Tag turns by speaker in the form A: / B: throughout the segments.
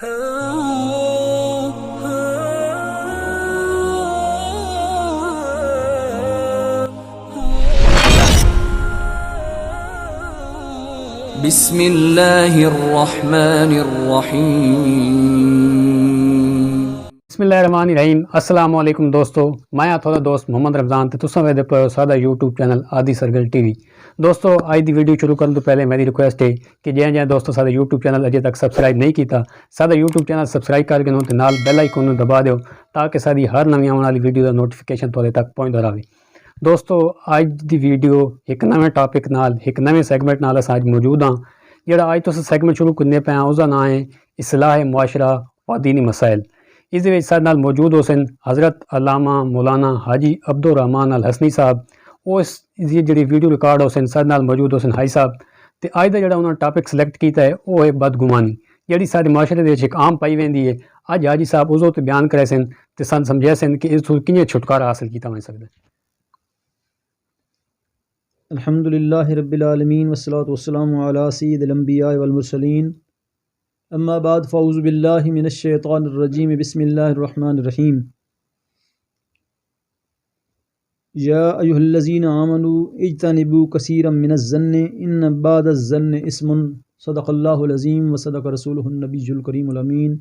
A: بسم اللہ الرحمن الرحیم۔
B: بسم اللہ الرحمن الرحیم۔ السلام علیکم دوستو، میں تھوڑا دوست محمد رمضان تے تساں ویدے پے سادہ یوٹیوب چینل آدھی سرگل ٹی وی۔ دوستو آج دی ویڈیو شروع کرنے تو پہلے میری ریکویسٹ ہے کہ جے دوستو سادہ یوٹیوب چینل اجے تک سبسکرائب نہیں کیتا، سادہ یوٹیوب چینل سبسکرائب کر کے تے نال بیل آئیکن نوں دبا دیو تاکہ ساری ہر نویں آنے والی ویڈیو دا نوٹیفیکیشن تھوڑے تک پہنچدا رہے۔ دوستو آج دی ویڈیو ایک نویں ٹاپک نال ایک نویں سیگمنٹ نال اس آج موجود ہاں۔ جڑا آج تو سیگمنٹ شروع کرنے پہ اس کا نام ہے اصلاح معاشرہ و دینی مسائل۔ اس دے ساتھ نال موجود ہو سن حضرت علامہ مولانا حاجی عبدالرحمن الحسنی صاحب، وہ اس جڑی ویڈیو ریکارڈ ہو سن ساتھ نال موجود ہو سن حاجی صاحب۔ تے اج دا جڑا انہوں نے ٹاپک سلیکٹ کیتا ہے وہ ہے بدگمانی، جڑی سارے معاشرے دے وچ ایک عام پائی ویندی ہے۔ اج حاجی صاحب اس تے بیان کرے سن تے سن سمجھا سن کہ اس تو کیویں چھٹکارا حاصل کیتا جا سکدا ہے۔
C: الحمدللہ رب العالمین والصلاة والسلام علی سید الانبیاء والمرسلین، اما بعد فاعوذ باللہ من الشیطان الرجیم، بسم اللہ الرحمن الرحیم۔ یا ایہا الذین آمنوا اجتنبوا کثیرا من الظن ان بعض الظن اسم، صدق اللہ العظیم وصدق رسولہ النبی الکریم الامین،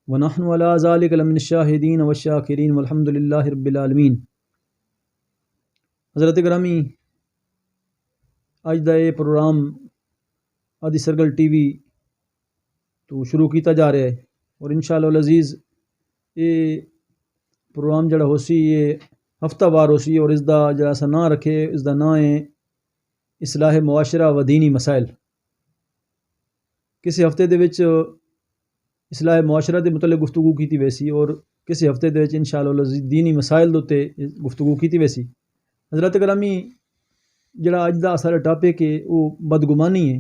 C: ونحن علی ذلک لمن الشاہدین والشاکرین والحمدللہ رب العالمین۔ حضرت گرامی، اج دا یہ پروگرام آدھی سرگل ٹی وی تو شروع کیتا جا رہا ہے اور انشاءاللہ العزیز یہ پروگرام جڑا ہو سی یہ ہفتہ وار ہو سی، اور اس دا جڑا سا نام رکھے اس دا نام ہے اصلاح معاشرہ و دینی مسائل۔ کسی ہفتے دے وچ اصلاح معاشرہ دے متعلق گفتگو کیتی ویسی اور کسی ہفتے دے وچ انشاءاللہ العزیز دینی مسائل دے تے گفتگو کیتی ویسی۔ حضرت گرامی، جڑا اج دا سارا ٹاپک ہے وہ بدگمانی ہے،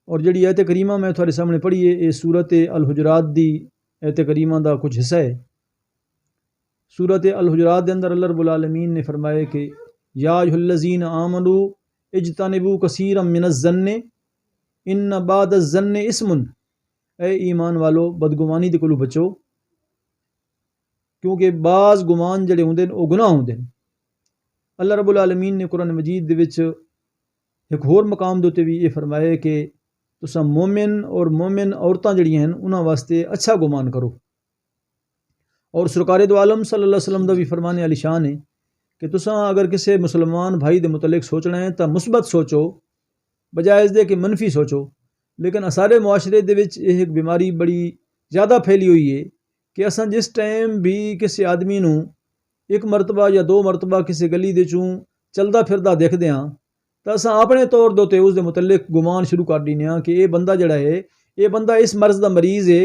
C: اور جڑی آیت کریمہ میں تھوڑے سامنے پڑھی ہے یہ سورت الحجرات دی آیت کریمہ دا کچھ حصہ ہے۔ سورت الحجرات دے اندر اللہ رب العالمین نے فرمایا کہ یا ایھا الذین آمنوا اجتنبوا کثیرا من الظن ان بعض الظن اسم، اے ایمان والو بدگمانی دے کولوں بچو کیونکہ بعض گمان جڑے ہوندے وہ گناہ ہوندے۔ اللہ رب العالمین نے قرآن مجید دے وچ ایک ہور مقام دوتے بھی یہ فرمایا کہ تساں مومن اور مومن عورتاں جڑی ہیں انہاں واسطے اچھا گمان کرو، اور سرکار دو عالم صلی اللہ علیہ وسلم دا بھی فرمان علی شان ہے کہ تساں اگر کسی مسلمان بھائی دے متعلق سوچنا ہے تو مثبت سوچو بجائے اس دے کہ منفی سوچو۔ لیکن سارے معاشرے دے وچ یہ ایک بیماری بڑی زیادہ پھیلی ہوئی ہے کہ اساں جس ٹائم بھی کسی آدمی نوں ایک مرتبہ یا دو مرتبہ کسی گلی دے چوں چلدا پھردا دیکھدے ہاں تو اساں اپنے طور دوتے اس دے متعلق گمان شروع کر دینے ہاں کہ یہ بندہ جڑا ہے یہ بندہ اس مرض دا مریض ہے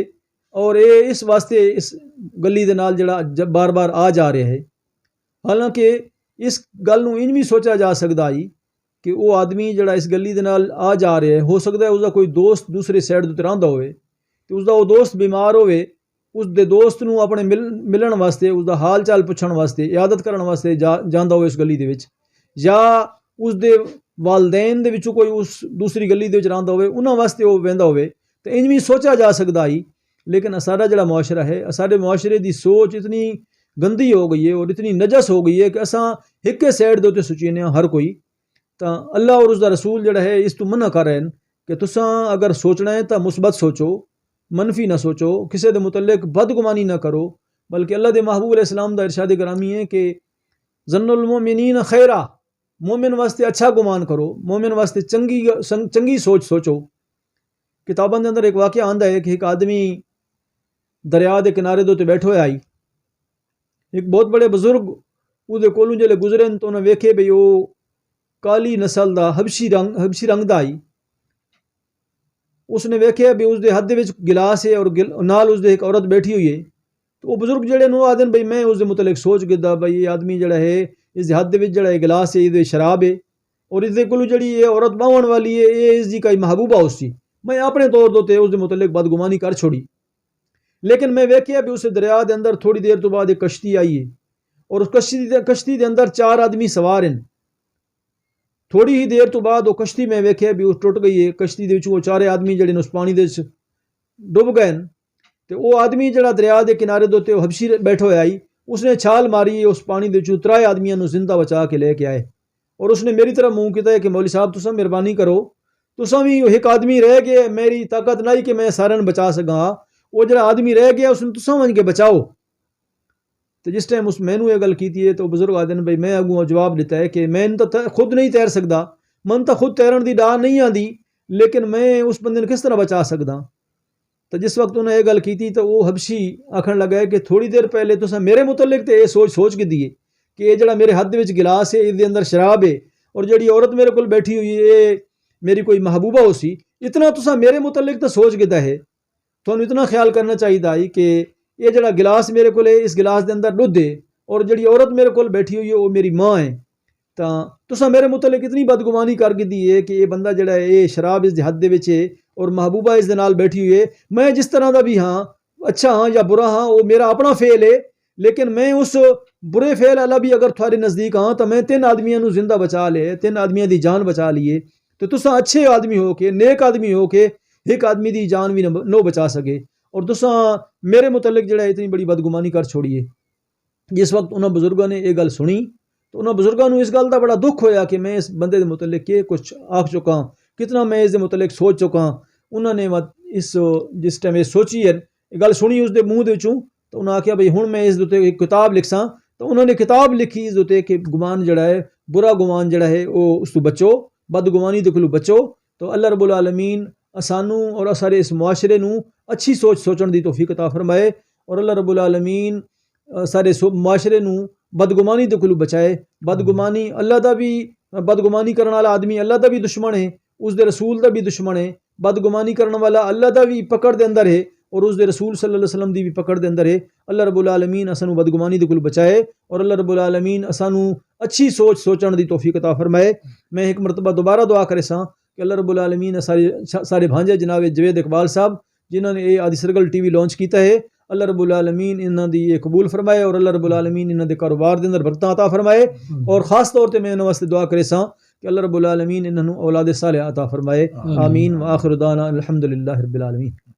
C: اور یہ اس واسطے اس گلی دے نال جڑا بار بار آ جا رہا ہے۔ حالانکہ اس گل نوں انج بھی سوچا جا سکدا ہے کہ وہ آدمی جڑا اس گلی دے نال آ جا رہا ہے ہو سکدا ہے اس دا کوئی دوست دوسرے سائڈ تے رہندا ہوئے تے اس دا وہ دوست بیمار ہوئے، اس دے دوست نوں اپنے ملن واسطے اس دا حال چال پوچھن واسطے عیادت کرن واسطے جاندا ہوئے اس گلی دے وچ، یا اس دے والدین دے وچوں کوئی اس دوسری گلی دے وچ رہندا ہوئے انہاں واسطے وہ ویندا ہوئے، تو انج بھی سوچا جا سکدا ہے۔ لیکن سارا جڑا معاشرہ ہے سارے معاشرے دی سوچ اتنی گندی ہو گئی ہے اور اتنی نجس ہو گئی ہے کہ اساں ایک سائڈ دے تے سوچینے ہر کوئی، تو اللہ اور اس دا رسول جڑا ہے اس تو منع کر رہے ہیں کہ تساں اگر سوچنا ہے تو مثبت سوچو، منفی نہ سوچو، کسی دے متعلق بدگمانی نہ کرو، بلکہ اللہ دے محبوب علیہ السلام دا ارشاد گرامی ہے کہ ظن المؤمنین خیرا، مومن واسطے اچھا گمان کرو، مومن واسطے چنگی سوچ سوچو۔ کتاباں دے اندر ایک واقعہ آندا ہے کہ ایک آدمی دریا دے کنارے دے بیٹھے ہوئے آئی، ایک بہت بڑے بزرگ وہ دے کولوں جلے گزرے تو انہیں ویکھے بھئی وہ کالی نسل دا حبشی رنگ دا آئی۔ اس نے ویکھے بھی اس دے ہاتھ دے وچ گلاس ہے اور نال اس دے ایک عورت بیٹھی ہوئی ہے، تو وہ بزرگ جڑے نو آدن بھئی میں اس دے متعلق سوچ گدا بھئی یہ آدمی جڑا ہے اس دے ہاتھ دے وچ جڑا ہے گلاس ہے یہ شراب ہے اور اس دے کولوں جڑی یہ عورت باون والی ہے یہ اس دی کوئی محبوبہ اس سی، میں اپنے طور دوتے اس دے متعلق بدگمانی کر چھوڑی۔ لیکن میں ویکھیا بھی اس دریا دے اندر تھوڑی دیر تو بعد ایک کشتی آئی ہے اور اس کشتی دے اندر 4 آدمی سوار ہیں۔ تھوڑی ہی دیر تو بعد وہ کشتی میں ویکھیا بھی وہ ٹوٹ گئی ہے، کشتی دے وچ وہ 4 آدمی جڑے نے اس پانی دے ڈب گئے تو وہ آدمی جڑا دریا دے کنارے دوتے وہ حبشی بیٹھا ہوا آئی، اس نے چھال ماری اس پانی دے چوں 3 آدمیاں نو زندہ بچا کے لے کے آئے، اور اس نے میری طرف منہ کیتا ہے کہ مولوی صاحب تساں مہربانی کرو، تساں بھی ایک آدمی رہ گئے، میری طاقت نہیں کہ میں سارے بچا سکاں، وہ جڑا آدمی رہ گیا اس نے تساں ون کے بچاؤ۔ تو جس ٹائم اس مینوں یہ گل کیتی ہے تو بزرگ آدھے بھائی میں اگوں جواب دیتا ہے کہ میں تو خود نہیں تیر سکدا، من تو خود تیرن دی ڈاہ نہیں آندی، لیکن میں اس بندے نے کس طرح بچا سکدا؟ تو جس وقت انہیں یہ گل کیتی تو وہ حبشی آکھن لگا کہ تھوڑی دیر پہلے تساں میرے متعلق تو یہ سوچ کے دیے کہ یہ جڑا میرے ہاتھ وچ گلاس ہے اس دے اندر شراب ہے، اور جڑی عورت میرے کول بیٹھی ہوئی ہے یہ میری کوئی محبوبہ ہو سی، اتنا تساں میرے متعلق تو سوچ کے ہے، تھانوں اتنا خیال کرنا چاہیے کہ یہ جڑا گلاس میرے کول ہے اس گلاس دے اندر دودھ ہے، اور جڑی عورت میرے کول بیٹھی ہوئی ہے وہ میری ماں ہے، تو تساں میرے متعلق اتنی بدگمانی کر کے دی ہے کہ یہ بندہ جڑا ہے یہ شراب اس دے حد دے وچ ہے اور محبوبہ اس دے نال بیٹھی ہوئی ہے، میں جس طرح دا بھی ہاں، اچھا ہاں یا برا ہاں، وہ میرا اپنا فعل ہے، لیکن میں اس برے فعل والا بھی اگر تھوڑے نزدیک ہاں تو میں 3 آدمیاں نو زندہ بچا لے، 3 آدمیاں دی جان بچا لیے، تو تساں اچھے آدمی ہو کے نیک آدمی ہو کے ایک آدمی دی جان بھی نہ بچا سکے، اور تساں میرے متعلق جڑا اتنی بڑی بدگمانی کر چھوڑیے۔ جس وقت انہاں بزرگاں نے یہ گل سنی تو انہاں بزرگاں نو اس گل دا بڑا دکھ ہویا کہ میں اس بندے دے متعلق کہ کچھ آکھ چکا، کتنا میں اس دے متعلق سوچ چکا۔ انہوں نے اس جس ٹائم یہ سوچی ہے یہ گل سنی اس دے منہ دے وچوں، تو انہاں آکھیا بھئی ہن میں اس دے ایک کتاب لکھساں، تو انہوں نے کتاب لکھی اس دے کہ گمان جڑا ہے، برا گمان جڑا ہے وہ اس تو بچو، بدگمانی دے کولوں بچو۔ تو اللہ رب العالمین اسانوں اور سارے اس معاشرے نو اچھی سوچ سوچن دی توفیق عطا فرمائے، اور اللہ رب العالمین سارے معاشرے نو بدگمانی دے کولوں بچائے۔ بدگمانی اللہ دا بھی، بدگمانی کرنے والا آدمی اللہ دا بھی دشمن ہے، اس دے رسول دا بھی دشمن ہے، بدگمانی کرنے والا اللہ دا بھی پکڑ دے اندر ہے اور اس دے رسول صلی اللہ علیہ وسلم دی بھی پکڑ دے اندر ہے۔ اللہ رب العالمین اسانوں بدگمانی دے کولوں بچائے، اور اللہ رب العالمین اسانوں اچھی سوچ سوچن دی توفیق عطا فرمائے۔ میں ایک مرتبہ دوبارہ دعا کرے ساں کہ اللہ رب العالمین سارے بھانجے جناب جوید اقبال صاحب جنہوں نے یہ آدھی سرگل ٹی وی لانچ کیتا ہے، اللہ رب العالمین انہاں دی یہ قبول فرمائے، اور اللہ رب العالمین انہاں دے کاروبار دے اندر برکتاں عطا فرمائے، اور خاص طور تے میں انہاں واسطے دعا کرے ساں کہ اللہ رب العالمین انہاں نوں اولاد صالحہ عطا فرمائے۔ آمین وآخر دعوانا الحمدللہ رب العالمین۔